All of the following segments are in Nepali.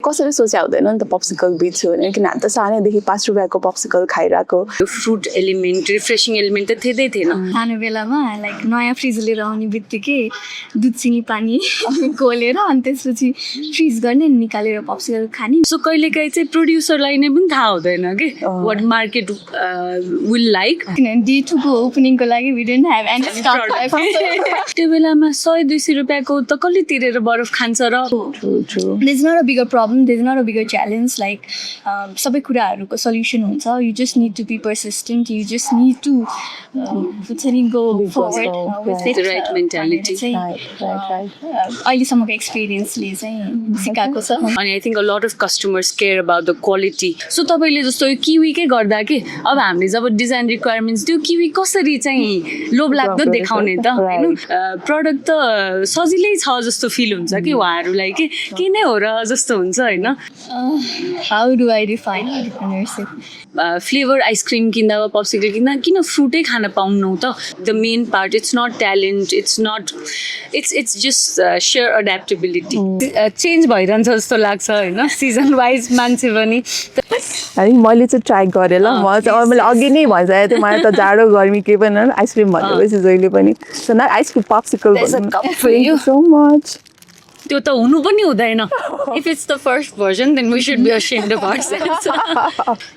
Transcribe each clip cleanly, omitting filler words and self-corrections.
कसरी सोचे हुँदैन नि त पप्सिकल बेच्छु भनेर, किन हामी त सानैदेखि 5 रुपियाँको पप्सिकल खाइरहेको। फ्रुट एलिमेन्ट, रिफ्रेसिङ एलिमेन्ट त थिएदै थिएन। सानो बेलामा लाइक नयाँ फ्रिज लिएर आउने बित्तिकै दुध चिनी पानी घोलेर अनि त्यसपछि फ्रिज गर्ने अनि निकालेर पप्सिकल खाने। सो कहिलेकाहीँ चाहिँ प्रड्युसरलाई नै पनि थाहा हुँदैन कि वाट मार्केट विल लाइक। किनभने डे 2 को ओपनिङको लागि we didn't have any stock. त्यो बेलामा 100-200 रुपियाँको त कसले तिरेर बरफ खान्छ र। There's not a bigger problem, there's not a bigger challenge. Like सबै कुराहरूको सल्युसन हुन्छ. You just need to be persistent. You just need to go forward with the right mentality. अहिलेसम्मको एक्सपिरियन्सले चाहिँ सिकाएको छ. अनि I think a lot of customers care about the quality. So तपाईँले जस्तो यो किवीकै गर्दा के अब हामीले जब डिजाइन रिक्वायरमेन्ट्स त्यो किवी कसरी चाहिँ लोभलाग्दो देखाउने त होइन, प्रडक्ट त सजिलै छ जस्तो फिल हुन्छ कि उहाँहरूलाई के नै हो र जस्तो हुन्छ होइन. How do I define entrepreneurship? Flavour ice cream किन्दा वा पप्सिकल किन्दा किन फ्रुटै खान पाउनु त. The main part it's not talent, it's just sheer adaptability. Change भइरहन्छ जस्तो लाग्छ होइन सिजन वाइज मान्छे पनि. मैले चाहिँ ट्राई गरेँ ल, मैले अघि नै भनिसकेको थिएँ मलाई त जाडो गर्मी केही पनि आइसक्रिम भनेपछि जहिले पनि. सो न आइसक्रिम पप्सिकल सो मच. त्यो त हुनु पनि हुँदैन. If it's the first version then we should be ashamed of ourselves.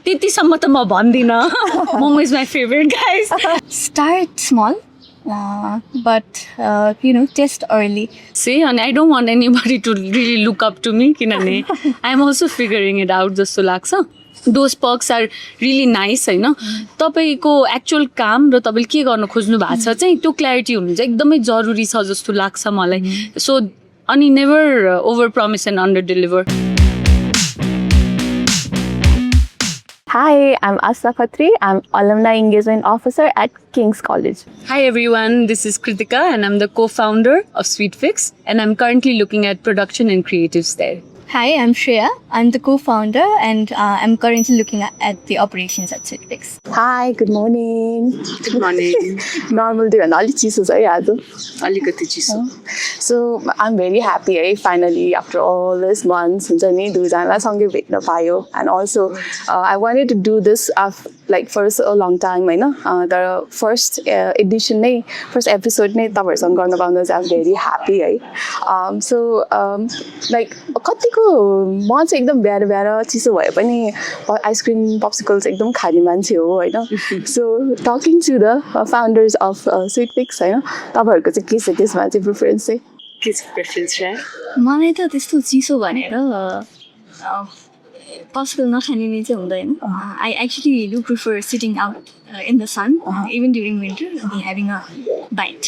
त्यतिसम्म त म भन्दिनँ. Momo is my favourite guys. Start small. But test early. See, and I don't want anybody to really look up to me किनभने I'm also figuring it out जस्तो लाग्छ. Those perks are really nice होइन. तपाईँको एक्चुअल काम र तपाईँले के गर्न खोज्नु भएको छ चाहिँ त्यो क्ल्यारिटी हुनु चाहिँ एकदमै जरुरी छ जस्तो लाग्छ मलाई. सो अनि never over promise and under deliver. Hi, I'm Asna Khatri. I'm Alumni Engagement Officer at King's College. Hi everyone, this is Kritika and I'm the co-founder of SWEETFIX and I'm currently looking at production and creatives there. Hi, I'm Shreya. I'm the co-founder and I'm currently looking at the operations at SWEETFIX. Hi, good morning. Good morning. Normal day and अलि चिसो छ है आज. अलिकति चिसो. So I'm very happy finally after all these months हुन्छ नि दुईजनालाई सँगै भेट्न पायो. And also I wanted to do this like for a long time होइन. तर फर्स्ट एडिसन नै फर्स्ट एपिसोड नै तपाईँहरूसँग गर्न पाउँदा चाहिँ I'm very happy है. So like कतिको म चाहिँ एकदम बिहार चिसो भए पनि आइसक्रिम पप्सिकल चाहिँ एकदम खाने मान्छे हो होइन. So talking to the founders of Sweetfix होइन, तपाईँहरूको चाहिँ के छ त्यसमा चाहिँ प्रिफरेन्स चाहिँ के छ प्रेफरेन्स छ? मलाई त त्यस्तो चिसो भनेर पप्सिकल नखाने नै चाहिँ हुँदैन. I actually do prefer sitting out in the sun even during winter having a bite.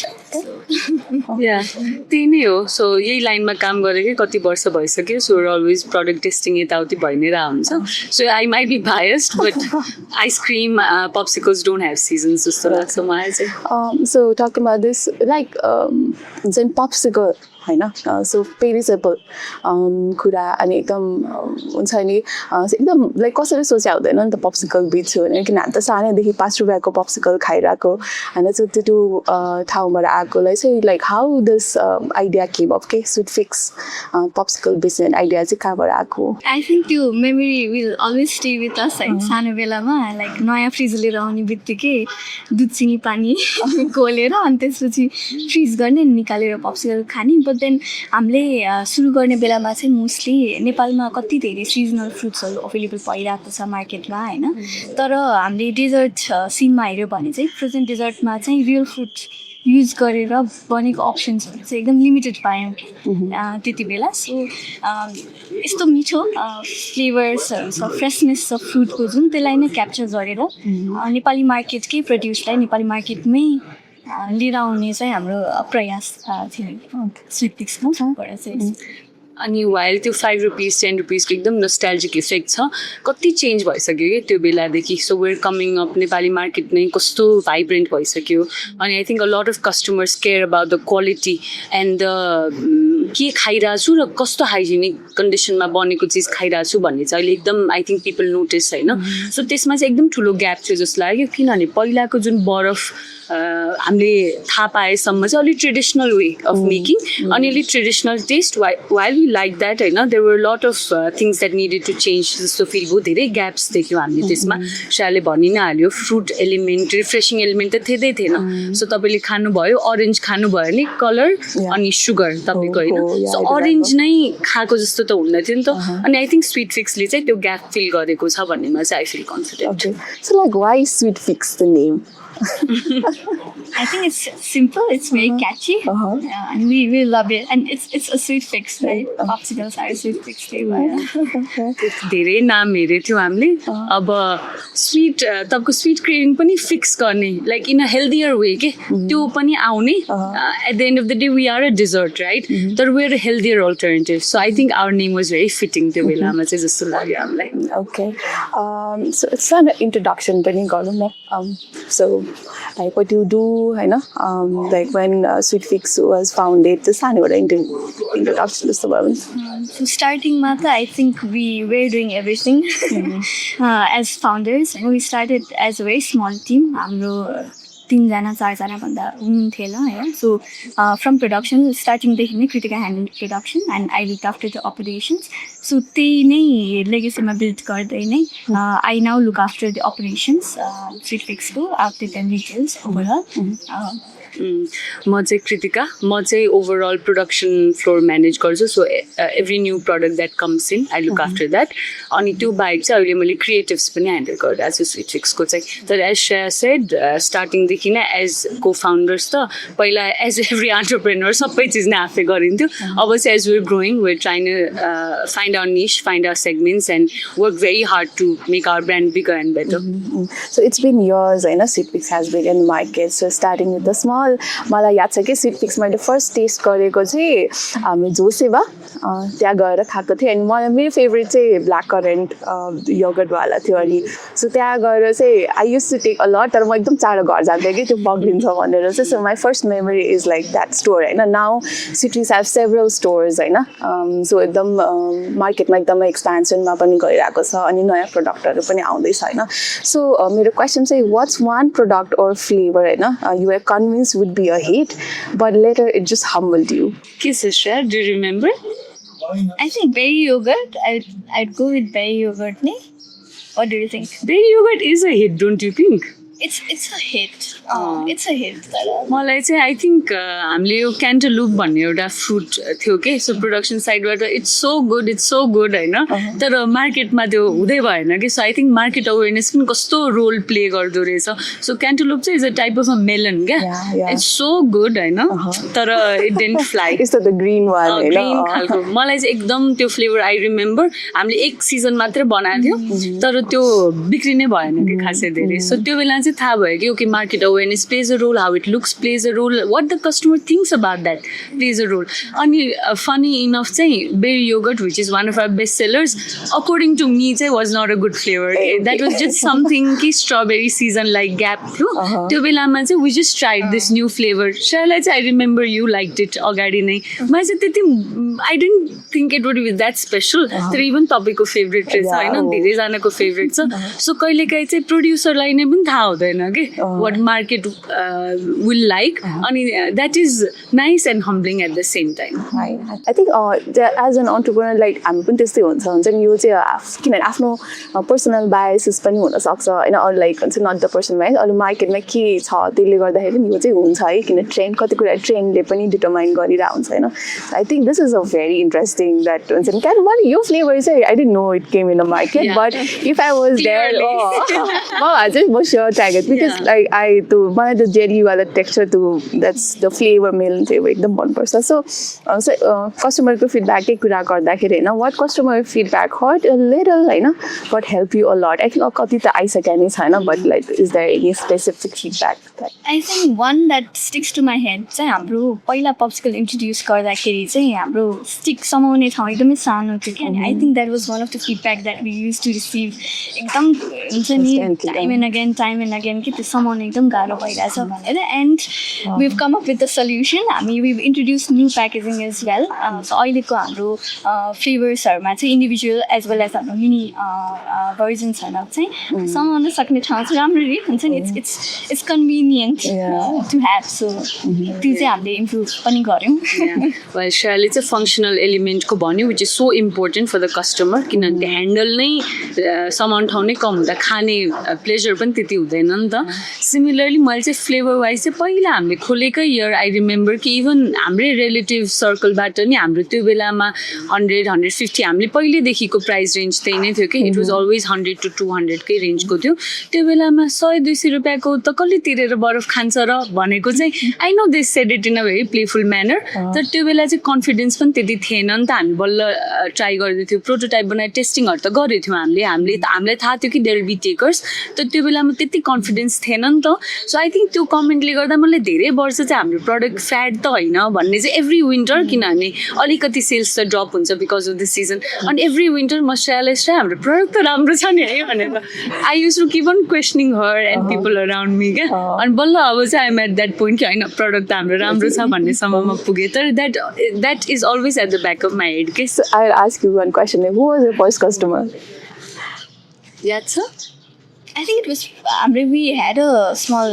या त्यही नै हो. सो यही लाइनमा काम गरेकै कति वर्ष भइसक्यो. सो अलवेज प्रडक्ट टेस्टिङ यताउति भइ नै हुन्छ. So I might be biased but ice cream popsicles don't have seasons जस्तो लाग्छ मलाई चाहिँ. So talking about this like हुन्छ नि पप्सिकल होइन, सो पेरिसेबल कुरा अनि एकदम हुन्छ नि एकदम लाइक कसरी सोचे हुँदैन नि त पप्सिकल बेच्छु भनेर, किन हामी त सानैदेखि 5 रुपियाँको पप्सिकल खाइरहेको होइन. चाहिँ त्यो ठाउँबाट आएकोलाई चाहिँ like how this idea came up के स्विटफिक्स पप्सिकल बेच्ने आइडिया चाहिँ कहाँबाट आएको? आई थिङ्क त्यो memory will always stay with us है. सानो बेलामा लाइक नयाँ फ्रिज लिएर आउने बित्तिकै दुध चिनी पानी घोलेर अनि त्यसपछि फ्रिज गर्ने अनि निकालेर पप्सिकल खाने. बट देन हामीले सुरु गर्ने बेलामा चाहिँ मोस्टली नेपालमा कति धेरै सिजनल फ्रुट्सहरू अभाइलेबल भइरहेको छ मार्केटमा होइन. तर हामीले डेजर्ट सिनमा हेऱ्यो भने चाहिँ फ्रोजन डेजर्टमा चाहिँ रियल फ्रुट युज गरेर बनेको अप्सन्सहरू चाहिँ एकदम लिमिटेड पायौँ त्यति बेला. सो यस्तो मिठो फ्लेभर्सहरू छ, फ्रेसनेस छ फ्रुटको जुन त्यसलाई नै क्याप्चर गरेर नेपाली मार्केटकै प्रड्युसलाई नेपाली मार्केटमै लिएर आउने चाहिँ हाम्रो प्रयास थियो स्विटफिक्समा चाहिँ. अनि वाइल त्यो 5 रुपिस 10 रुपिसको एकदम नोस्टाल्जिक इफेक्ट छ. कति चेन्ज भइसक्यो कि त्यो बेलादेखि. So we're coming up Nepali market नै कस्तो भाइब्रेन्ट भइसक्यो. अनि I think a lot of customers care about the quality and the के खाइरहेको छु र कस्तो हाइजेनिक कन्डिसनमा बनेको चिज खाइरहेको छु भन्ने चाहिँ अहिले एकदम आई थिङ्क पिपल नोटिस होइन सो त्यसमा चाहिँ एकदम ठुलो ग्याप थियो जस्तो लाग्यो किनभने पहिलाको जुन बरफ हामीले थाहा पाएसम्म चाहिँ अलिक ट्रेडिसनल वे अफ मेकिङ अनि अलिक traditional taste while we like that होइन there were lot of things that needed to change जस्तो फिल भयो धेरै ग्याप्स देख्यौँ हामीले त्यसमा श्रेयाले भनि नै हाल्यो फ्रुट एलिमेन्ट रिफ्रेसिङ एलिमेन्ट त थिएन सो तपाईँले खानुभयो अरेन्ज खानुभयो भने कलर अनि सुगर तपाईँको होइन सो अरेन्ज नै खाएको जस्तो त हुँदैन थियो नि त अनि आई थिङ्क स्विट फिक्सले चाहिँ त्यो ग्याप फिल गरेको छ भन्नेमा चाहिँ I feel confident So like why SWEETFIX the name? I think it's simple, it's very catchy, and we love it. And it's a sweet fix, right? Popsicles are a sweet fix flavor. धेरै नाम हेरेको थियौँ हामीले अब स्विट तपाईँको स्विट क्रेभिङ पनि फिक्स गर्ने like in a healthier way के त्यो पनि आउने at the end of the day we are a dessert right तर we are a healthier alternative so I think our name was very fitting त्यो बेलामा चाहिँ जस्तो लाग्यो हामीलाई Okay. So it's an introduction पनि गरौँ न. So like what you do, you know, like when SWEETFIX was founded, the सानोबाट introduction जस्तो भयो भने. So starting Mata, I think we were doing everything as founders. And we started as a very small team. हाम्रो 3जना 4जना भन्दा हुन्थेन हैन सो फ्रम प्रोडक्सन स्टार्टिङदेखि नै Kritika handle production and I look after the operations so त्यही नै लेगेसीमा बिल्ड गर्दै नै I now look after the operations SWEETFIXको आउटलेट एन्ड रिटेल्स ओभरअल म चाहिँ कृतिका म चाहिँ ओभरअल प्रोडक्सन फ्लोर म्यानेज गर्छु so every new product that comes in I look after that अनि त्यो बाहेक चाहिँ अहिले मैले क्रिएटिभ्स पनि ह्यान्डल गरिरहेको छु SWEETFIXको चाहिँ तर एज श्रेया सेड स्टार्टिङदेखि नै एज को फाउन्डर्स त पहिला एज एभ्री अन्टरप्रेनर सबै चिज नै आफै गरिन्थ्यो अब चाहिँ as we're growing we're trying find our niche find our segments and work very hard to make our brand bigger and better So it's been years, होइन SWEETFIX has been in the market. So starting with the small, मलाई याद छ कि SWEETFIX मैले फर्स्ट टेस्ट गरेको चाहिँ हामी जोसेवा त्यहाँ गएर खाएको थिएँ अनि मलाई मेरो फेभरेट चाहिँ ब्ल्याक करेन्ट योगर्टवाला थियो अनि सो त्यहाँ गएर चाहिँ I use to take a lot तर म एकदम चाँडो घर जान्थेँ कि त्यो बग्लिन्छ भनेर चाहिँ so my first memory is like that store होइन now SWEETFIX have several stores होइन सो एकदम मार्केटमा एकदमै एक्सपेन्सनमा पनि गइरहेको छ अनि नयाँ प्रडक्टहरू पनि आउँदैछ होइन सो मेरो क्वेसन चाहिँ what's one product or flavour होइन you are convince would be a hit, but later it just humbled you. Kisses, do you remember? I think berry yogurt. I'd go with berry yogurt. Ne? What do you think? Berry yogurt is a hit, don't you think? It's a hit. It's a hit. मलाई चाहिँ आई थिङ्क हामीले यो क्यान्टलुप भन्ने एउटा फ्रुट थियो कि सो प्रोडक्सन साइडबाट इट्स सो गुड होइन तर मार्केटमा त्यो हुँदै भएन कि so I think market awareness पनि कस्तो रोल प्ले गर्दो रहेछ सो क्यान्टलुप चाहिँ is a type of a melon क्या इट्स सो गुड होइन तर इट डेन्ट फ्लाइ ग्रिन खालको मलाई चाहिँ एकदम त्यो फ्लेभर आई रिमेम्बर हामीले एक सिजन मात्रै बनाएको थियो तर त्यो बिक्री नै भएन कि खासै धेरै सो त्यो बेला चाहिँ थाहा भयो कि okay market awareness plays a role, how it looks plays a role, what the customer thinks about that plays a role. And funny enough, berry yogurt, which is one of our best sellers, according to me, was not a good flavor. That was just something ki strawberry season like gap through. We just tried this new flavor. Sharla, I remember you liked it. I didn't think it would be that special. There even topic of favorite favorite. So kaile kai chai producer line ne पनि थाहा हुँदैन के what market will like and that is nice and humbling at the same time. I think as an entrepreneur like हामी पनि त्यस्तै हुन्छ नि यो चाहिँ किनभने आफ्नो पर्सनल बायसेस पनि हुनसक्छ होइन अरू लाइक हुन्छ नट द पर्सन बायस अरू मार्केटमा के छ त्यसले गर्दाखेरि पनि यो चाहिँ हुन्छ है किन ट्रेन्ड कति कुरा ट्रेन्डले पनि डिटरमाइन गरिरहेको हुन्छ होइन I think this is a very interesting that हुन्छ नि क्या मैले यो फ्लेभर चाहिँ I didn't know it came in the market but if I was there म अझै म sure try it because like मलाई त जेलीवाला texture that's the flavour melon चाहिँ एकदम मनपर्छ सो कस्टमरको फिडब्याककै कुरा गर्दाखेरि होइन what customer feedback hurt little होइन but help you a lot I think कति त आइसकेको नै छैन but like is there any specific feedback I think one that sticks to my head चाहिँ हाम्रो पहिला पप्सिकल इन्ट्रोड्युस गर्दाखेरि चाहिँ हाम्रो स्टिक समाउने ठाउँ एकदमै सानो थियो कि अनि I think that was one of the feedback that we use to receive एकदम हुन्छ नि टाइम एन्ड अगेन कि त्यो सामान एकदम गाह्रो भइरहेछ भनेर and we've come up with a solution. We've introduced new packaging as well. So अहिलेको हाम्रो फ्लेभर्सहरूमा चाहिँ इन्डिभिजुअल एज वेल एज हाम्रो मिनी भर्जन्सहरूमा चाहिँ समाउन सक्ने ठाउँ चाहिँ राम्ररी हुन्छ नि it's convenient to have so त्यो चाहिँ हामीले इम्प्रुभ पनि गऱ्यौँ श्रेयाले चाहिँ फङ्सनल एलिमेन्टको भन्यो which is so important for the customer किनभने ह्यान्डल नै सामान ठाउँ नै कम हुँदा खाने प्लेजर पनि त्यति हुँदैन नि त सिमिलरली मैले चाहिँ फ्लेभर वाइज चाहिँ पहिला हामीले खोलेकै इयर आई रिमेम्बर कि इभन हाम्रै रिलेटिभ सर्कलबाट नि हाम्रो त्यो बेलामा 100-150 हामीले पहिल्यैदेखिको प्राइस रेन्ज त्यही नै थियो कि इट वाज अलवेज 100 to 200 कै रेन्जको थियो त्यो बेलामा 100-200 रुपियाँको त कसले तिरेर बरफ खान्छ र भनेको चाहिँ I know this shed it in a very playful manner तर त्यो बेला चाहिँ कन्फिडेन्स पनि त्यति थिएन नि त हामी बल्ल ट्राई गर्दै थियौँ प्रोटोटाइप बनाएर टेस्टिङहरू त गरेको थियौँ हामीलाई थाहा थियो कि देयर विल बी टेकर्स तर त्यो बेलामा त्यति कन्फिडेन्स थिएन नि त सो आई थिङ्क त्यो कमेन्टले गर्दा मलाई धेरै वर्ष चाहिँ हाम्रो प्रडक्ट फ्याड त होइन भन्ने चाहिँ एभ्री विन्टर किनभने अलिकति सेल्स त ड्रप हुन्छ बिकज अफ द सिजन अनि एभ्री विन्टर म श्रेयालेस हाम्रो प्रडक्ट त राम्रो छ नि है भनेर I use to keep on questioning her and people around me क्या अनि बल्ल अब चाहिँ आइम एट द्याट पोइन्ट कि होइन प्रडक्ट त हाम्रो राम्रो छ भन्ने सम्ममा पुगेँ तर that is always at the back of my head के I'll ask you one question. Who was your first customer? याद छ I think it was we had a small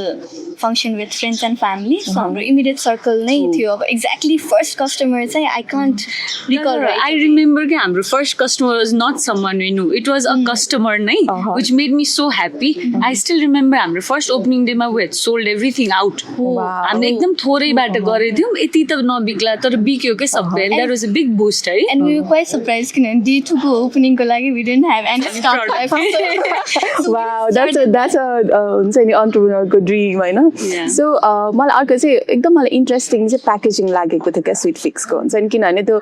function with friends and family. So हाम्रो immediate circle नै थियो अब exactly first customer चाहिँ I can't recall right. I remember कि हाम्रो first customer was not someone we knew. It was a customer नै which made me so happy. I still remember हाम्रो first opening day मा we had sold everything out. हामीले एकदम थोरैबाट गरेको थियौँ यति त नबिग्ला तर बिक्यो के सबै and that was a big boost है and we were quite surprised किनभने day 2 को opening को लागि we didn't have any stock left. Wow, that's a हुन्छ नि entrepreneurको ड्रिम होइन सो मलाई अर्को चाहिँ एकदम मलाई इन्ट्रेस्टिङ चाहिँ प्याकेजिङ लागेको थियो क्या स्विटफिक्सको हुन्छ नि किनभने त्यो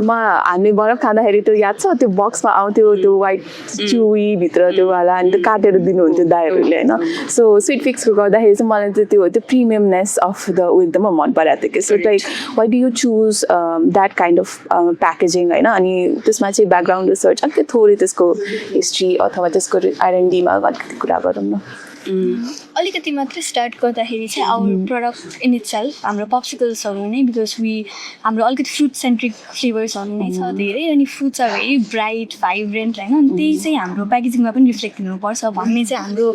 हामीले बरफ खाँदाखेरि त्यो याद छ त्यो बक्समा आउँथ्यो त्यो वाइट चुवी भित्र त्यो वाला अनि त्यो काटेर दिनुहुन्थ्यो दाइहरूले होइन सो स्विटफिक्सको गर्दाखेरि चाहिँ मलाई चाहिँ त्यो प्रिमियमनेस अफ द एकदमै मन परेको थियो कि so like why do you choose that kind of packaging होइन अनि त्यसमा चाहिँ ब्याकग्राउन्ड रिसर्च अलिकति थोरै त्यसको हिस्ट्री अथवा त्यसको R&Dमा अलिकति कुरा गरौँ न अलिकति मात्रै स्टार्ट गर्दाखेरि चाहिँ our product in itself हाम्रो पप्सिकल्सहरू नै बिकज हाम्रो अलिकति फ्रुट सेन्ट्रिक फ्लेभर्सहरू नै छ धेरै अनि fruits are very bright vibrant होइन अनि त्यही चाहिँ हाम्रो प्याकेजिङमा पनि रिफ्लेक्ट हुनुपर्छ भन्ने चाहिँ हाम्रो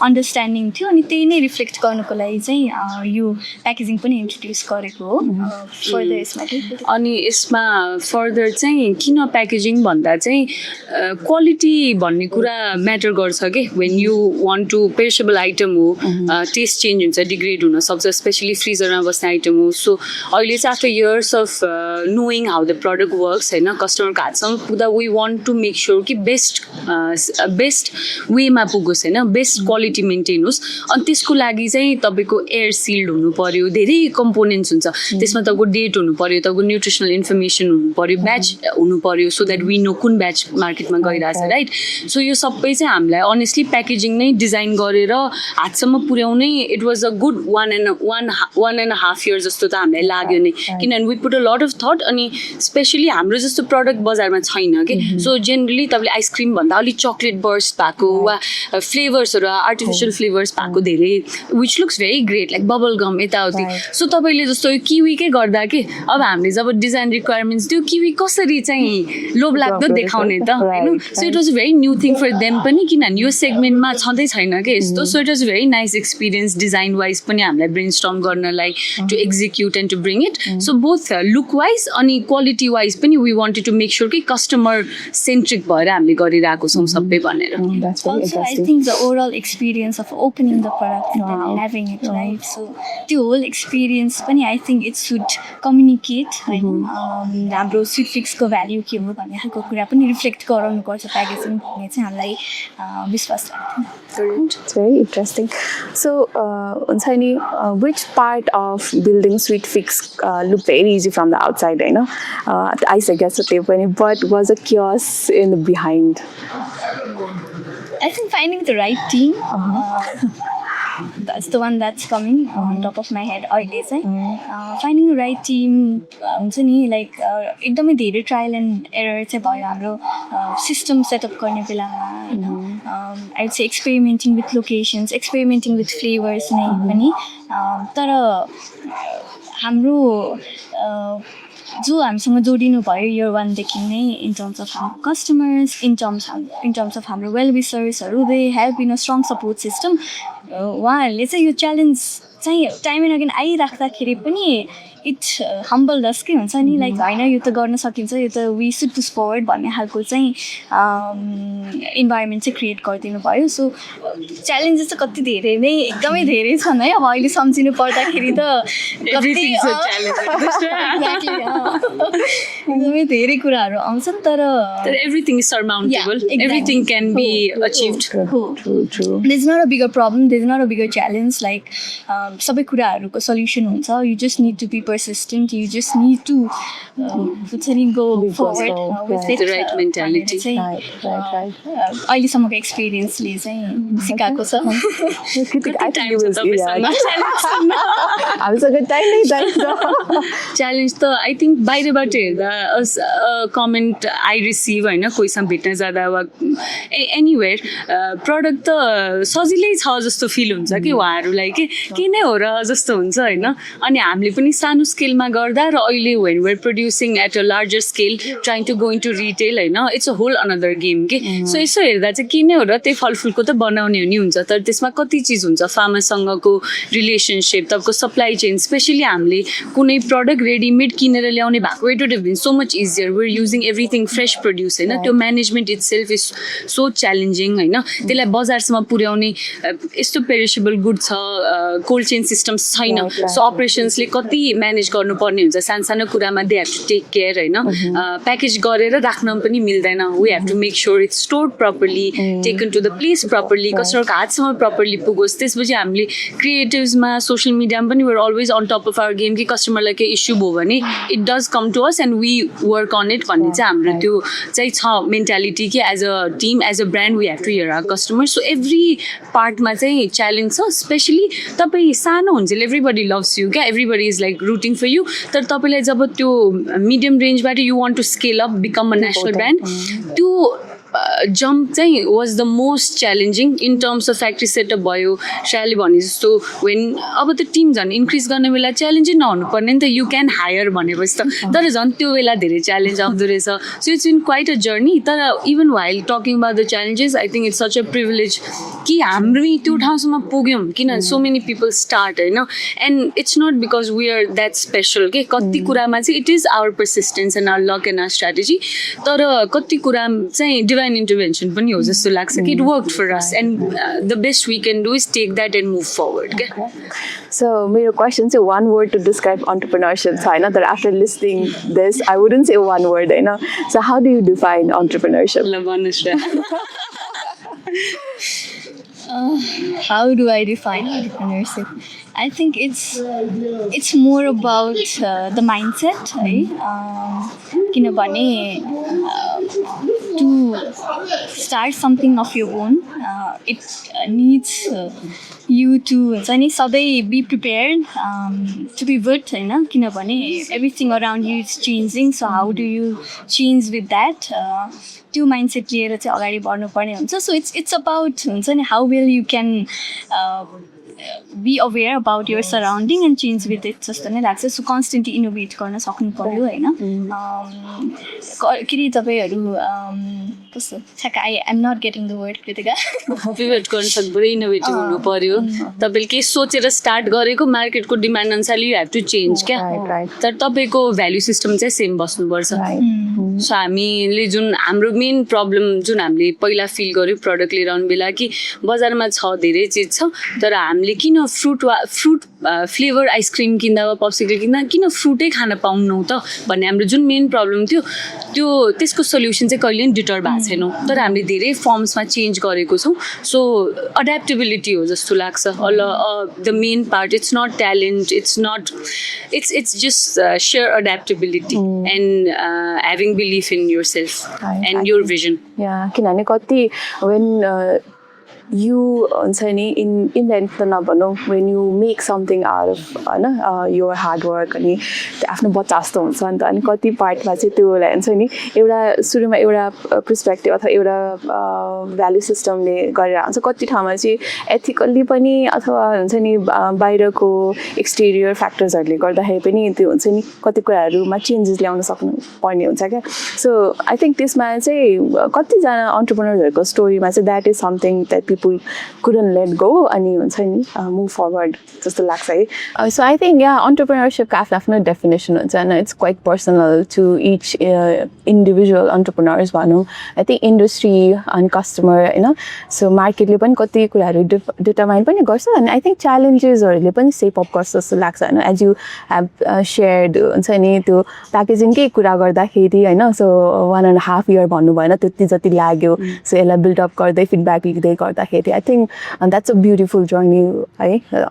अन्डरस्ट्यान्डिङ थियो अनि त्यही नै रिफ्लेक्ट गर्नुको लागि चाहिँ यो प्याकेजिङ पनि इन्ट्रोड्युस गरेको हो फर्दर यसमा अनि यसमा फर्दर चाहिँ किन प्याकेजिङ भन्दा चाहिँ क्वालिटी भन्ने कुरा म्याटर गर्छ कि when you want to perishable item हो टेस्ट चेन्ज हुन्छ डिग्रेड हुनसक्छ स्पेसली फ्रिजरमा बस्ने आइटम हो सो अहिले चाहिँ after years of knowing how the product works होइन कस्टमरको हातसम्म पुग्दा we want to make sure कि बेस्ट वेमा पुगोस् होइन बेस्ट क्वालिटी मेन्टेन होस् अनि त्यसको लागि चाहिँ तपाईँको एयर सिल्ड हुनु पऱ्यो धेरै कम्पोनेन्ट्स हुन्छ त्यसमा तपाईँको डेट हुनु पऱ्यो तपाईँको न्युट्रिसनल इन्फर्मेसन हुनु पऱ्यो ब्याच हुनु पऱ्यो सो द्याट वी नो कुन ब्याच मार्केटमा गइरहेछ राइट सो यो सबै चाहिँ हामीलाई अनेस्टली प्याकेजिङ नै डिजाइन गरेर हातसम्म पुर्याउनै it was a good one and half year जस्तो त हामीलाई लाग्यो नै किनभने we put a lot of thought अनि स्पेसली हाम्रो जस्तो प्रडक्ट बजारमा छैन कि सो जेनरली तपाईँले आइसक्रिम भन्दा अलिक चक्लेट बर्स्ट भएको वा फ्लेभर्सहरू आर्टिफिसियल फ्लेभर्स भएको धेरै which looks very great like bubble gum यताउति सो तपाईँले जस्तो यो किवीकै गर्दा के अब हामीले जब डिजाइन रिक्वायरमेन्ट्स त्यो किवी कसरी चाहिँ लोभलाग्दो देखाउने त होइन so it was very new thing for them पनि किनभने यो सेगमेन्टमा छँदै छैन कि यस्तो so it was very nice experience design wise पनि हामीलाई ब्रेन स्टर्म गर्नलाई to execute and to bring it so both look wise अनि क्वालिटी वाइज पनि we wanted to make sure कि कस्टमर सेन्ट्रिक भएर हामीले गरिरहेको छौँ सबै भनेर Also, I think the overall experience of opening the product and then having it right. So the whole experience, I think it should communicate. हाम्रो स्विटफिक्स को भ्याल्यु के हो भन्ने खालको कुरा पनि रिफ्लेक्ट गराउनुपर्छ प्याकेजिङ भन्ने चाहिँ हामीलाई विश्वास लाग्छ It's very interesting. So, Unsani, which part of building SweetFix looked very easy from the outside, you know? I guess but was a chaos in the behind? I think finding the right team. that's the one that's coming on top of my head अहिले चाहिँ finding the right team हुन्छ नि लाइक एकदमै धेरै ट्रायल एन्ड एरर चाहिँ भयो हाम्रो सिस्टम सेटअप गर्ने बेलामा होइन I would say experimenting with locations experimenting with flavours नै पनि तर हाम्रो जो हामीसँग जोडिनु भयो इयर वानदेखि नै इन टर्म्स अफ हाम्रो कस्टमर्स इन टर्म्स अफ हाम्रो वेल विसर्सहरू they help in a strong support system उहाँहरूले चाहिँ यो च्यालेन्ज चाहिँ टाइम एन्ड अगेन आइराख्दाखेरि पनि इट हम्बल डस के हुन्छ नि लाइक होइन यो त गर्न सकिन्छ यो त वी सुड पुस फरवर्ड भन्ने खालको चाहिँ इन्भाइरोमेन्ट चाहिँ क्रिएट गरिदिनु भयो सो च्यालेन्जेस चाहिँ कति धेरै नै एकदमै धेरै छन् है अब अहिले सम्झिनु पर्दाखेरि त एकदमै धेरै कुराहरू आउँछन् तर everything is surmountable everything can be achieved there is not a bigger problem there is not a bigger challenge like सबै कुराहरूको सल्युसन हुन्छ you just need to be persistent you just need to go forward with it right mentality अहिलेसम्मको एक्सपिरियन्सले चाहिँ सिकाएको छ हामीसँग टाइम नै चाहिन्छ च्यालेन्ज त आई थिङ्क बाहिरबाट हेर्दा कमेन्ट आई रिसिभ होइन कोहीसँग भेट्न जाँदा वा एनिवेयर प्रडक्ट त सजिलै छ जस्तो फिल हुन्छ कि उहाँहरूलाई के नै हो र जस्तो हुन्छ होइन अनि हामीले पनि सानो स्केलमा गर्दा र अहिले when we're producing at a larger scale trying to go into retail होइन it's a whole another game के सो यसो हेर्दा चाहिँ के नै हो र त्यही फलफुलको त बनाउने हुने हुन्छ तर त्यसमा कति चिज हुन्छ फार्मरसँगको रिलेसनसिप तपाईँको सप्लाई चेन स्पेसली हामीले कुनै प्रडक्ट रेडिमेड किनेर ल्याउने भएको it would have been so much easier we're using everything fresh produce होइन त्यो management itself is so challenging होइन त्यसलाई बजारसम्म पुर्याउने यस्तो पेरिसेबल गुड छ कोल्ड चेन सिस्टम्स छैन सो अपरेसन्सले कति म्यानेज गर्नुपर्ने हुन्छ सानो कुरामा they have to take care होइन प्याकेज गरेर राख्न पनि मिल्दैन we have to make sure it's stored properly taken to the place properly कस्टमरको हातसम्म प्रपरली पुगोस् त्यसपछि हामीले क्रिएटिभ्समा सोसियल मिडियामा पनि we're always on top of our game कि कस्टमरलाई केही इस्यु भयो भने it does come to us and we work on it भन्ने चाहिँ हाम्रो त्यो चाहिँ छ मेन्टालिटी कि as a team as a brand we have to hear our customer so every पार्टमा चाहिँ च्यालेन्ज छ स्पेसली तपाईँ सानो हुन्छ एभ्रीबडी लभ्स यु क्या everybody is like rooting for you तर तपाईँलाई जब त्यो मिडियम रेन्जबाट you want to scale up become a national brand त्यो जम्प चाहिँ was the most challenging in terms of factory setup भयो श्रेयाले भने जस्तो वेन अब त टिम झन् इन्क्रिज गर्ने बेला च्यालेन्जै नहुनु पर्ने नि त यु क्यान हायर भनेपछि त तर झन् त्यो बेला धेरै च्यालेन्ज आउँदो रहेछ so it's in quite a journey तर even while talking about the challenges I think it's such a privilege कि हाम्रो त्यो ठाउँसम्म पुग्यौँ किनभने सो मेनी पिपल स्टार्ट होइन and it's not because we are that special के कति कुरामा चाहिँ it is our persistence and our luck and our strategy तर कति कुरा चाहिँ डिभाइन इन्टरभेन्सन पनि हो जस्तो लाग्छ कि it work for us and the best we can do is take that and move forward क्या So मेरो question चाहिँ one word to describe entrepreneurship छ होइन तर after listening this I wouldn't say one word होइन so how do you define entrepreneurship? ल भन्नुहोस् र How do I define entrepreneurship? I think it's more about the mindset, right? किनभने to start something of your own, it needs you to हुन्छ नि सधैँ be prepared to pivot होइन किनभने everything around you is changing so how do you change with that त्यो माइन्डसेट लिएर चाहिँ अगाडि बढ्नुपर्ने हुन्छ सो इट्स अबाउट हुन्छ नि how well you can be aware about your surrounding and change with it जस्तो नै लाग्छ सो कन्सटेन्टली इनोभेट गर्न सक्नु पऱ्यो होइन के अरे तपाईँहरू कस्तो ठ्याक्क I am not getting the word Kritika pivot गर्न सक्नु इनोभेटिभ हुनु पऱ्यो तपाईँले केही सोचेर स्टार्ट गरेको मार्केटको डिमान्ड अनुसारले यु हेभ टु चेन्ज क्या तर तपाईँको भ्याल्यु सिस्टम चाहिँ सेम बस्नुपर्छ सो हामीले जुन हाम्रो मेन प्रब्लम जुन हामीले पहिला फिल गर्यो प्रडक्ट लिएर आउने बेला कि बजारमा छ धेरै चिज छ तर हामीले किन फ्रुट फ्लेभर आइसक्रिम किन्दा वा पप्सिकल किन्दा किन फ्रुटै खान पाउनौ त भन्ने हाम्रो जुन मेन प्रब्लम थियो त्यो त्यसको सल्युसन चाहिँ कहिले पनि डिटर भएको छैनौँ तर हामीले धेरै फर्म्समा चेन्ज गरेको छौँ सो अड्याप्टेबिलिटी हो जस्तो लाग्छ the main part it's not talent it's just sheer adaptability and having belief in yourself and your vision किनभने कति when you हुन्छ नि इन्भेन्ट त नभनौँ when you make something out of होइन your hard work अनि त्यो आफ्नो बच्चा जस्तो हुन्छ नि त अनि कति पार्टमा चाहिँ त्योलाई हुन्छ नि एउटा सुरुमा एउटा पर्सपेक्टिभ अथवा एउटा भ्यालु सिस्टमले गरेर हुन्छ कति ठाउँमा चाहिँ एथिकल्ली पनि अथवा हुन्छ नि बाहिरको एक्सटेरियर फ्याक्टर्सहरूले गर्दाखेरि पनि त्यो हुन्छ नि कति कुराहरूमा चेन्जेस ल्याउन सक्नु पर्ने हुन्छ क्या सो आई थिङ्क त्यसमा चाहिँ कतिजना अन्टरप्रेन्योर्सहरूको स्टोरीमा चाहिँ that is something that people couldn't let go अनि हुन्छ नि मुभ फरवर्ड जस्तो लाग्छ है सो आई थिङ्क या अन्टरप्रेन्योरसिपको आफ्नो आफ्नो डेफिनेसन हुन्छ होइन it's quite personal to each individual entrepreneurs भनौँ आई थिङ्क इन्डस्ट्री अनि कस्टमर होइन सो मार्केटले पनि कति कुराहरू डिटर्माइन पनि गर्छ अनि आई थिङ्क च्यालेन्जेसहरूले पनि सेप अप गर्छ जस्तो लाग्छ होइन एज यु हेभ सेयर्ड हुन्छ नि त्यो प्याकेजिङकै कुरा गर्दाखेरि होइन सो 1.5 year भन्नु भएन त्यति जति लाग्यो सो यसलाई बिल्डअप गर्दै फिडब्याक लिँदै गर्दाखेरि I think that's a beautiful journey है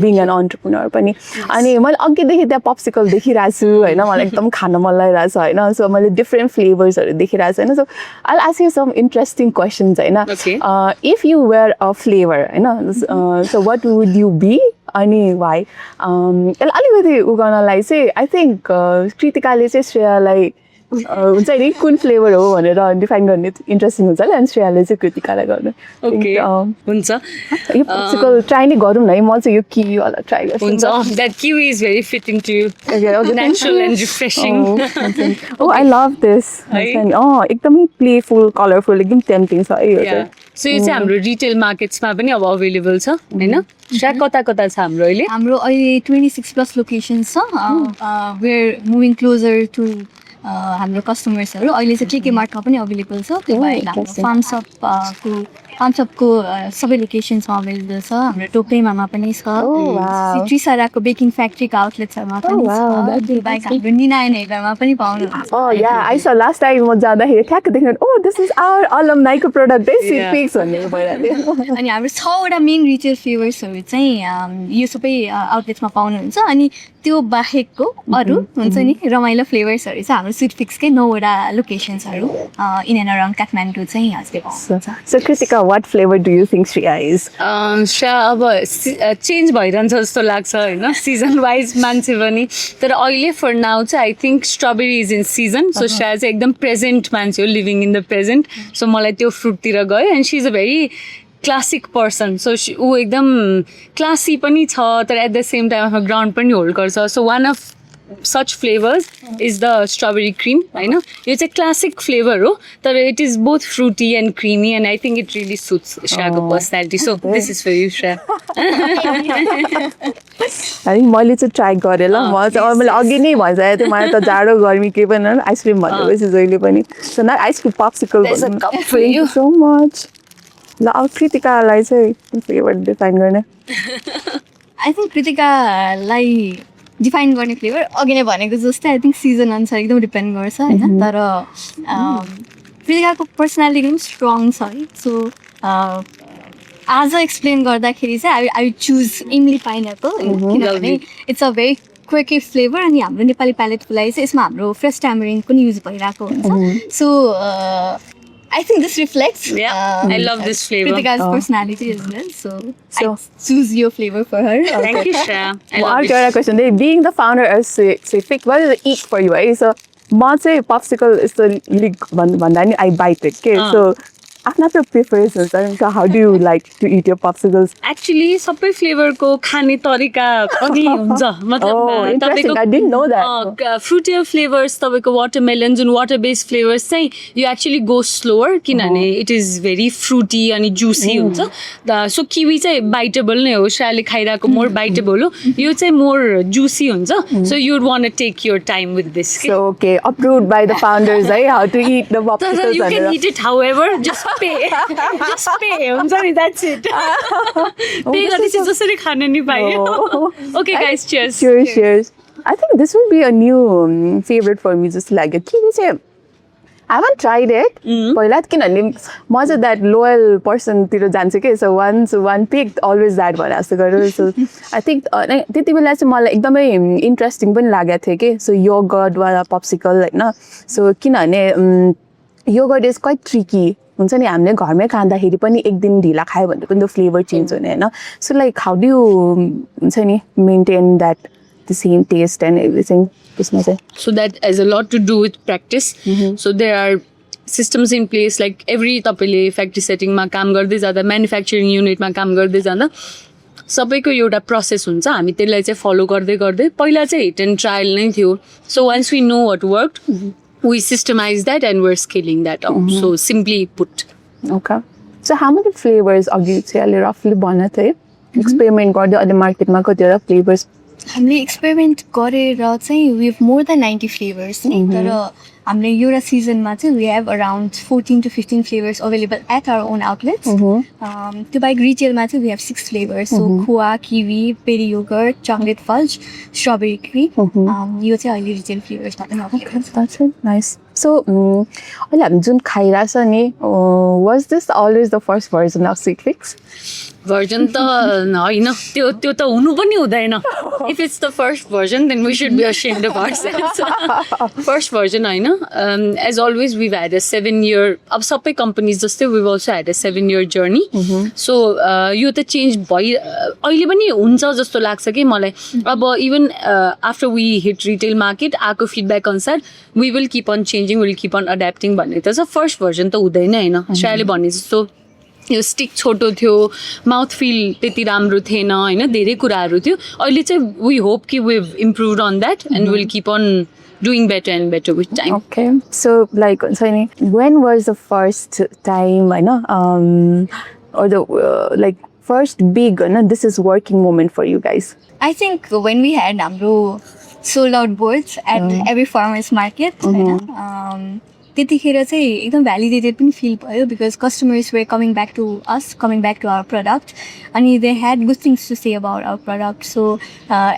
बिङ एन अन्टरप्रेन्योर पनि अनि मैले अघिदेखि त्यहाँ पप्सिकल देखिरहेको छु होइन मलाई एकदम खान मन लागिरहेको छ होइन सो मैले डिफ्रेन्ट फ्लेभर्सहरू देखिरहेको छु होइन so I ask you some interesting questions होइन if you were a flavour होइन so what would you be अनि वाइ यसलाई अलिकति उ गर्नलाई चाहिँ आई थिङ्क कृतिकाले चाहिँ श्रेयालाई हुन्छ नि कुन फ्लेभर हो भनेर डिफाइन गर्ने इन्ट्रेस्टिङ हुन्छ नि अनि श्रेयाले चाहिँ कृतिकालाई गर्नु ओके हुन्छ यो पप्सिकल ट्राई नै गरौँ न है म चाहिँ यो किवीवाला ट्राई गर्छु हुन्छ that kiwi is very fitting to you natural and refreshing oh I love this एकदमै प्लेफुल कलरफुल एकदम टेम्पटिङ छ है यो चाहिँ सो यो चाहिँ हाम्रो रिटेल मार्केट्समा पनि अब अभाइलेबल छ होइन ट्र्याक कता कता छ हाम्रो अहिले हाम्रो अहिले 26+ लोकेसन्स छ वेयर मुभिङ क्लोजर टु हाम्रो कस्टमर्सहरू अहिले चाहिँ के मार्टमा पनि अभाइलेबल छ त्यो बाहेक हाम्रो फार्मसपको सबै लोकेसन्समा अभाइलेबल छ हाम्रो टोक्लेमामा पनि छ त्रिसराको बेकिङ फ्याक्ट्रीको आउटलेट्सहरूमा पनि छ त्यो बाहेक हाम्रो निनायन हेगरमा पनि पाउनुहुन्छ आई स लास्ट टाइम म जाँदाखेरि ठ्याक्क देख्नु ओ दिस इज आवर अलमनाईको प्रोडक्ट है स्वीटफिक्स भन्ने भइरहेको थियो अनि हाम्रो 6वटा मेन रिटेल फ्लेभर्सहरू चाहिँ यो सबै आउटलेट्समा पाउनुहुन्छ अनि त्यो बाहेकको अरू हुन्छ नि रमाइलो फ्लेभर्सहरू चाहिँ हाम्रो स्वीटफिक्सकै 9वटा लोकेसन्सहरू इन एन्ड अराउन्ड काठमाडौँ चाहिँ हजुर पाउँछ so Kritika what flavor do you think Shreya is? Shreya अब चेन्ज भइरहन्छ जस्तो लाग्छ होइन सिजन वाइज मान्छे पनि तर अहिले फर नाउ चाहिँ I think strawberry is in season so Shreya चाहिँ एकदम प्रेजेन्ट मान्छे हो living in the present so मलाई त्यो फ्रुटतिर गयो and she is a very classic person so ऊ एकदम क्लासी पनि छ तर एट द सेम टाइम आफ्नो ग्राउन्ड पनि होल्ड गर्छ so one of such flavors is the strawberry cream होइन यो चाहिँ क्लासिक फ्लेभर हो तर it is both fruity and creamy and I think it really suits श्रेयाको personality so this is for you Shreya है मैले चाहिँ ट्राई गरेँ ल म चाहिँ मैले अघि नै भइसकेको थिएँ मलाई त जाडो गर्मी केही पनि आइसक्रिम भनेपछि जहिले पनि सो न ice cream popsicle thank you so much ल अब कृतिकालाई चाहिँ कुन फ्लेभर डिफाइन गर्ने आई थिङ्क कृतिकालाई डिफाइन गर्ने फ्लेभर अघि नै भनेको जस्तै आई थिङ्क सिजन अनुसार एकदम डिपेन्ड गर्छ होइन तर कृतिकाको पर्सनालिटी पनि स्ट्रङ छ है सो आज एक्सप्लेन गर्दाखेरि चाहिँ आई चुज इमली पाइनएप्पल किनभने it's a very quickie flavour अनि हाम्रो नेपाली प्यालेटको लागि चाहिँ यसमा हाम्रो फ्रेस ट्यामरिन पनि युज भइरहेको हुन्छ so I think this reflects I love this flavor. Kritika's personality as well. So I choose your flavor for her. Thank you, Shreya. I'll get a question. Being the founder of SWEETFIX, what is the eat for you? So, I say popsicle is the league one. I bite it. Okay, so. आफ्नो आफ्नो प्रिफरेन्स हुन्छ how do you like to eat your popsicles? Actually सबै फ्लेभरको खाने तरिका अघि हुन्छ मतलब तपाईँको फ्रुटियर फ्लेभर्स तपाईँको वाटरमेलन जुन वाटर बेस्ड फ्लेभर्स चाहिँ यो एक्चुली गो स्लोवर किनभने इट इज भेरी फ्रुटी अनि जुसी हुन्छ सो किवी चाहिँ बाइटेबल नै हो श्रेयाले खाइरहेको मोर बाइटेबल हो यो चाहिँ मोर जुसी हुन्छ so you would want to take your time with this so okay approved by the founders है how to eat the popsicles you can eat eat however just just pay हुन्छ नि that's it पे गरेपछि जसरी खान नि पायो okay guys cheers I think this will be a new favorite for me just like kiwi चाहिँ I haven't tried it पहिला किनभने म चाहिँ that loyal person तिर जान्छु के so once one picked always that भने जस्तो गरेर so I think त्यति बेला चाहिँ मलाई एकदमै इन्ट्रेस्टिङ पनि लागेको थियो के so yogurt वाला popsicle होइन so किनभने yogurt is quite tricky हुन्छ नि हामीले घरमै खाँदाखेरि पनि एक दिन ढिला खायो भने पनि त्यो फ्लेभर चेन्ज हुने होइन so like how do you हुन्छ नि maintain that the same taste and everything त्यसमा चाहिँ So that has a lot to do with practice. So there are systems in place like every तपाईँले फ्याक्ट्री सेटिङमा काम गर्दै जाँदा म्यानुफ्याक्चरिङ युनिटमा काम गर्दै जाँदा सबैको एउटा प्रोसेस हुन्छ हामी त्यसलाई चाहिँ फलो गर्दै गर्दै पहिला चाहिँ हिट एन्ड ट्रायल नै थियो so once we know what work we systemise that and we're scaling that up so simply put okay so how many flavours अघि चाहिँ अहिले रफली भनेको थिएँ एक्सपेरिमेन्ट गर्दै अहिले मार्केटमा कतिवटा फ्लेभर्स हामीले एक्सपेरिमेन्ट गरेर चाहिँ we have more than 90 flavours तर हामीले एउटा सिजनमा चाहिँ we have around 14 to 15 flavours available at our own outlets त्यो बाहेक रिटेलमा चाहिँ we have 6 flavours so khuwa kiwi berry yogurt chocolate फल्ज स्ट्रबेरी किवी यो चाहिँ अहिले रिटेल फ्लेभर्समा नाइस सो अहिले हामी जुन खाइरहेको छ नि was this always the first version of Sweetfix version त होइन त्यो त हुनु पनि हुँदैन if it's the first version then we should be ashamed of ourselves first version होइन as always we had a 7 year अब सबै कम्पनीज जस्तै we also had a 7 year journey so यो त चेन्ज भइ अहिले पनि हुन्छ जस्तो लाग्छ कि मलाई अब even after we hit retail market आएको फिडब्याक अनुसार we will keep on changing will keep on adapting भन्ने त छ फर्स्ट भर्जन त हुँदैन होइन श्रेयाले भने जस्तो यो स्टिक छोटो थियो माउथ फिल त्यति राम्रो थिएन होइन धेरै कुराहरू थियो अहिले चाहिँ वी होप कि we improve on that and will keep on doing better and better with time. Okay. So like when was the first time I know or the like first big this is working moment for you guys? I think when we had हाम्रो sold out boards at every farmers market त्यतिखेर चाहिँ एकदम भ्यालिडेटेड पनि फिल भयो because customers were coming back to us coming back to our product अनि they had good things to say about our product so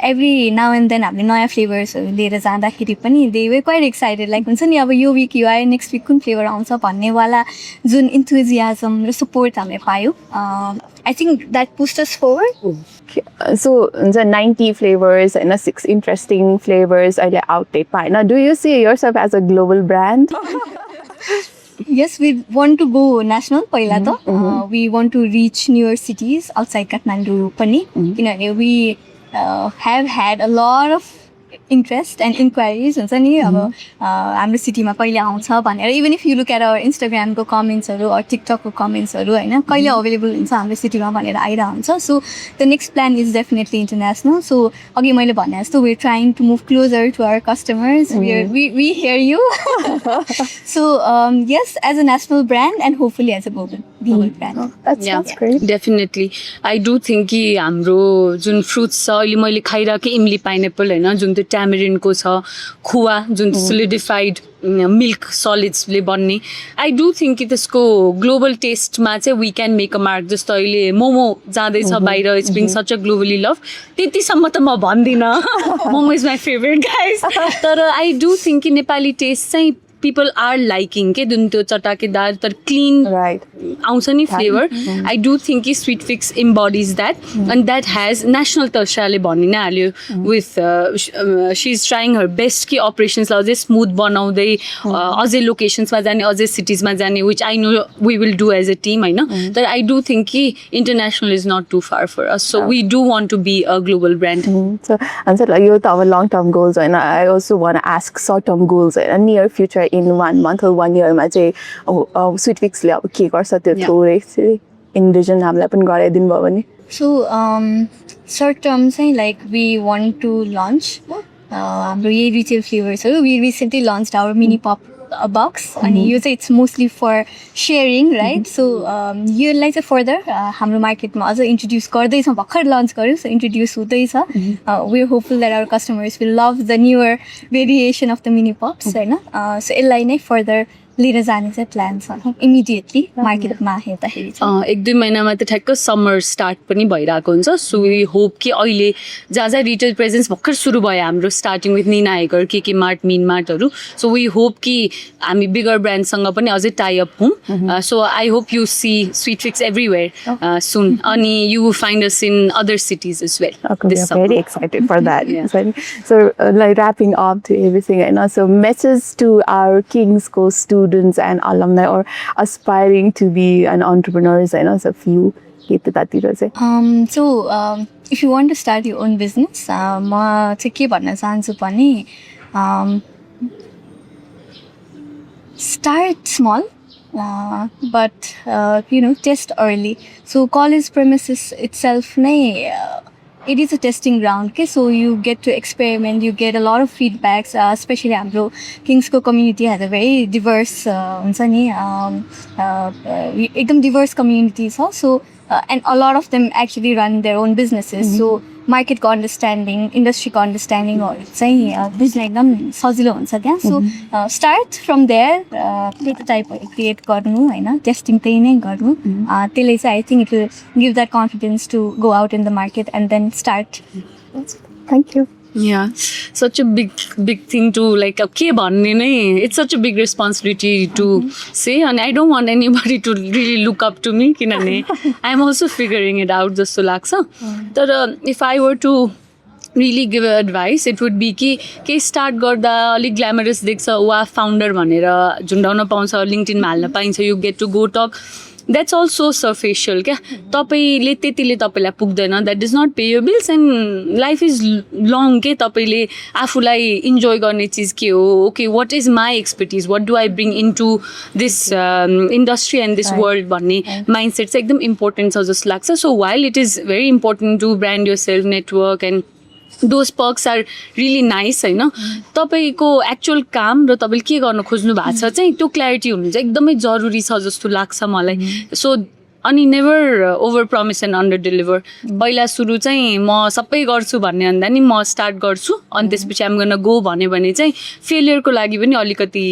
every now and then हामीले नयाँ फ्लेभर्सहरू लिएर जाँदाखेरि पनि they were quite excited like हुन्छ नि अब यो विक यो आयो नेक्स्ट विक कुन फ्लेभर आउँछ भन्नेवाला जुन इन्थुजियाजम र सपोर्ट हामीले पायौँ I think that पुस्ट us forward So 90 flavors and 6 interesting flavors अहिले outdated होइन do you see yourself as a global brand? Yes, we want to go national पहिला त we want to reach newer cities outside Kathmandu पनि किनभने we have had a lot of interest and inquiries हुन्छ नि अब हाम्रो सिटीमा कहिले आउँछ भनेर even if you look at our इन्स्टाग्रामको कमेन्ट्सहरू अर टिकटकको कमेन्ट्सहरू होइन कहिले अभाइलेबल हुन्छ हाम्रो सिटीमा भनेर आइरहेको हुन्छ so the next plan is definitely international so अघि मैले भने जस्तो we are trying to move closer to our customers we hear you so yes as a national brand and hopefully as a global brand That's great. Definitely I do think कि हाम्रो जुन फ्रुट्स छ अहिले मैले खाइरहेको इमली पाइनएप्पल होइन जुन त्यो ट्यामेरिनको छ खुवा जुन सोलिडिफाइड मिल्क सलिड्सले बन्ने आई डु थिङ्क कि त्यसको ग्लोबल टेस्टमा चाहिँ we can make a mark जस्तो अहिले मोमो जाँदैछ बाहिर it's being such a globally love त्यतिसम्म त म भन्दिनँ momo is my favourite guys तर आई डु थिङ्क कि नेपाली टेस्ट चाहिँ people are liking के जुन त्यो चटाकेदार तर क्लिन आउँछ नि फ्लेभर आई डु थिङ्क कि Sweetfix embodies that and that has national तर्साले भनि नै हाल्यो with she is trying her best कि अपरेसन्सलाई अझै स्मुथ बनाउँदै अझै लोकेसन्समा जाने अझै सिटिजमा जाने which I know we will do as a team होइन तर आई डु थिङ्क कि international is not too far for us so we do want to be a global brand यो त अब लङ टर्म गोल्स होइन I also want ask short term goals होइन near future in 1 month or 1 year चाहिँ अब स्वीटफिक्सले अब के गर्छ त्यो थोरै इन्भिजन हामीलाई पनि गराइदिनु भयो भने सो सर्ट टर्म चाहिँ like we want to launch हाम्रो यही रिटेल फ्लेभर्सहरू we recently launch our mini pop box अनि यो चाहिँ it's mostly for sharing right so योलाई चाहिँ फर्दर हाम्रो मार्केटमा अझ इन्ट्रोड्युस गर्दैछौँ भर्खर लन्च गऱ्यौँ सो इन्ट्रोड्युस हुँदैछ we are hopeful that our customers will love the newer variation of the mini pops होइन सो यसलाई नै फर्दर लिएर जाने चाहिँ प्लान छ इमिडिएटली मार्केटमा हेर्दाखेरि 1-2 महिनामा त ठ्याक्क समर स्टार्ट पनि भइरहेको हुन्छ सो वी होप कि अहिले जहाँ जहाँ रिटेल प्रेजेन्स भर्खर सुरु भयो हाम्रो स्टार्टिङ विथ निना हेगर के मार्ट मिन मार्टहरू सो वी होप कि हामी बिगर ब्रान्डसँग पनि अझै टाइअप हौँ so I hope you see Sweetfix everywhere soon अनि you will find us in other cities as well very excited for that. So like wrapping up to everything and also message to our Kings Co students students and alumni or aspiring to be an entrepreneurs होइन a few के त्यतातिर चाहिँ So, if you want to start your own business, म चाहिँ के भन्न चाहन्छु भने start small, but test early. So college premises itself it is a testing ground, okay? So you get to experiment, you get a lot of feedbacks, especially हाम्रो Kingsको community has a very diverse हुन्छ नि एकदम diverse community छ. So and a lot of them actually run their own businesses. So market को understanding, industry को understanding चाहिँ बुझ्न एकदम सजिलो हुन्छ क्या. So start from there, prototype create गर्नु होइन, testing त्यही नै गर्नु. त्यसले चाहिँ I think it will give that confidence to go out in the market and then start. Thank you. Yeah, such a big thing to like के भन्ने नै, it's such a big responsibility to say, and I don't want anybody to really look up to me किनभने I'm also figuring it out जस्तो लाग्छ. तर if I were to really give advice, it would be कि केही स्टार्ट गर्दा अलिक ग्ल्यामरस देख्छ, वा फाउन्डर भनेर झुन्डाउन पाउँछ, लिङ्क्डइनमा हाल्न पाइन्छ, you get to go talk, that's also superficial क्या. तपाईँले त्यतिले तपाईँलाई पुग्दैन, that does not pay your bills and life is long के. तपाईँले आफूलाई इन्जोय गर्ने चिज के हो, okay what is my expertise, what do I bring in to this industry and this world भन्ने माइन्डसेट चाहिँ एकदम इम्पोर्टेन्ट छ जस्तो लाग्छ. So while it is very important to brand yourself, network and those perks are really nice होइन. तपाईँको एक्चुअल काम र तपाईँले के गर्न खोज्नु भएको छ चाहिँ त्यो क्ल्यारिटी हुनु चाहिँ एकदमै जरुरी छ जस्तो लाग्छ मलाई. सो अनि never over promise and under deliver. पहिला सुरु चाहिँ म सबै गर्छु भन्ने भन्दा नि म स्टार्ट गर्छु अनि त्यसपछि आम गर्न गो भन्यो भने चाहिँ फेलियरको लागि पनि अलिकति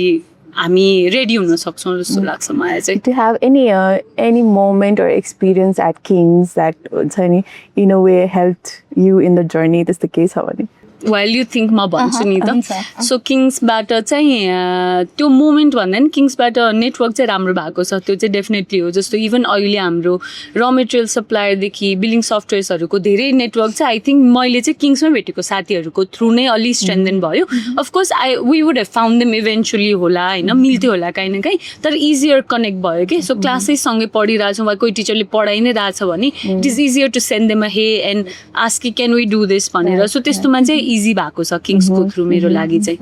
हामी रेडी हुन सक्छौँ जस्तो लाग्छ मलाई चाहिँ. Do you have any moment or experience at Kings that हुन्छ नि in a way helped you in the journey? त्यस्तो केही छ भने while you think म भन्छु नि त. सो किङ्सबाट चाहिँ त्यो मोमेन्ट भन्दा नि किङ्सबाट नेटवर्क चाहिँ राम्रो भएको छ, त्यो चाहिँ डेफिनेटली हो. जस्तो इभन अहिले हाम्रो र मेटेरियल सप्लायरदेखि बिलिङ सफ्टवेयर्सहरूको धेरै नेटवर्क चाहिँ आई थिङ्क मैले चाहिँ किङ्समै भेटेको साथीहरूको थ्रु नै अलि स्ट्रेन्थेन भयो. Of course we would have found them eventually होला होइन, मिल्थ्यो होला काहीँ न काहीँ, तर इजियर कनेक्ट भयो कि. सो क्लासैसँगै पढिरहेछौँ वा कोही टिचरले पढाइ नै रहेछ भने it is easier to send them a hey and ask कि क्यान वी डु दिस भनेर. सो त्यस्तोमा चाहिँ इजी भएको छ किङ्सको थ्रु मेरो लागि चाहिँ.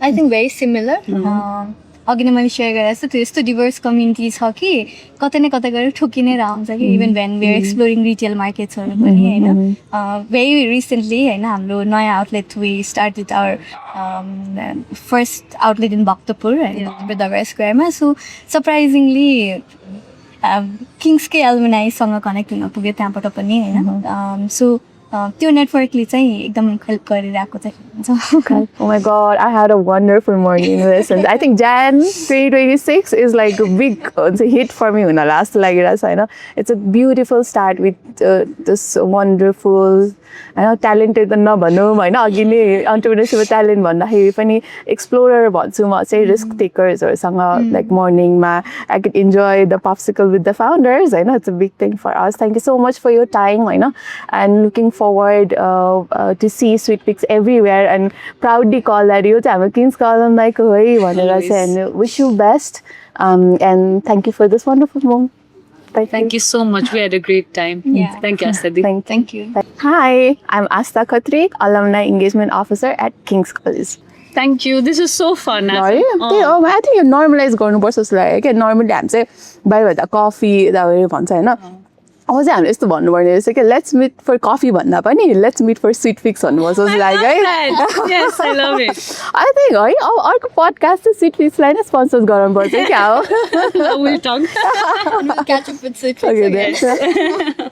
I think very similar. अघि नै मैले सेयर गरेको छु, त्यो यस्तो डिभर्स कम्युनिटी छ कि कतै न कतै गएर ठोकि नै रहन्छ कि. Even when we are exploring retail मार्केट्सहरू पनि होइन. भेरी रिसेन्टली होइन हाम्रो नयाँ outlet we start with our first outlet in Bhaktapur होइन, दरबार स्क्वायरमा. सो सरप्राइजिङली किङ्सकै एल्युमिनाईसँग कनेक्ट हुन पुग्यो त्यहाँबाट पनि होइन. सो त्यो नेटवर्कले चाहिँ एकदम हेल्प गरिरहेको चाहिँ. Oh my God, I had a wonderful morning lessons. I think Jan 2026 is like a big hit for me हुन लास्ट लागिरहेको छ होइन. It's a beautiful start with this wonderful होइन ट्यालेन्टेड त नभनौँ होइन, अघि नै अन्टरप्रेन्योरसिप ट्यालेन्ट भन्दाखेरि पनि एक्सप्लोरर भन्छु म चाहिँ. रिस्क टेकर्सहरूसँग लाइक मर्निङमा I can enjoy the popsicle with the founders होइन. It's a big thing for us. Thank you so much for your time होइन, and looking forward to see Sweetfix everywhere and proudly call that यो चाहिँ हाम्रो किङ्स कलमलाईको है भनेर चाहिँ. And wish you best and thank you for this wonderful moment. Thank you so much. We had a great time. Yeah. Thank you, Astha. Thank you. Hi, I'm Astha Khatri, Alumni Engagement Officer at King's College. Thank you. This is so fun. I think you normalize गर्नुपर्छ जस्तो लाग्यो क्या. नर्मली हामी चाहिँ बाहिर कफी भन्छ होइन, अब चाहिँ हामीले यस्तो भन्नुपर्ने रहेछ क्या, लेट्स मिट फर कफी भन्दा पनि लेट्स मिट फर स्विटफिक्स भन्नुपर्छ जस्तो लाग्यो है. Yes, I love it. I think है अब अर्को पडकास्ट चाहिँ स्विटफिक्सलाई नै स्पोन्सर गराउनुपर्छ क्या हो. We'll talk. We'll catch up with Sweetfix again.